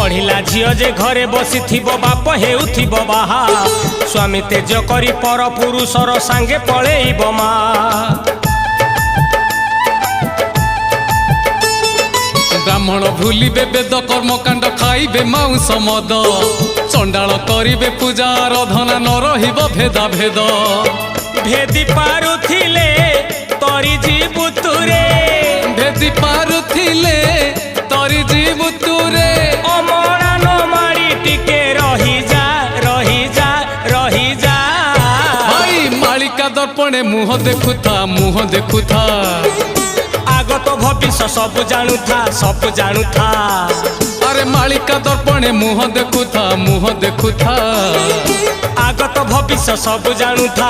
पढ़िला झियो जे घरे बसी थिबो बाप हेउथिबो बाहा स्वामी तेज करी पर पुरुषर सांगे पळेइबो मा ब्राह्मण भूलिबे वेद कर्मकांड खाइबे मांस मद चंडाल करिबे पूजा आराधना न रहिबो भेदा भेद भेदी पारुथिले तोरी जीवुतुरे भेदी पारुथिले तोरी जीवुतुरे अमरा न मारी टिके रही जा रही जा रही जा भाई मालिका दर्पणे मुह देखुथा आगत भविष्य सब जानुथा अरे मालिका दर्पणे मुह देखुथा आगत भविष्य सब जानुथा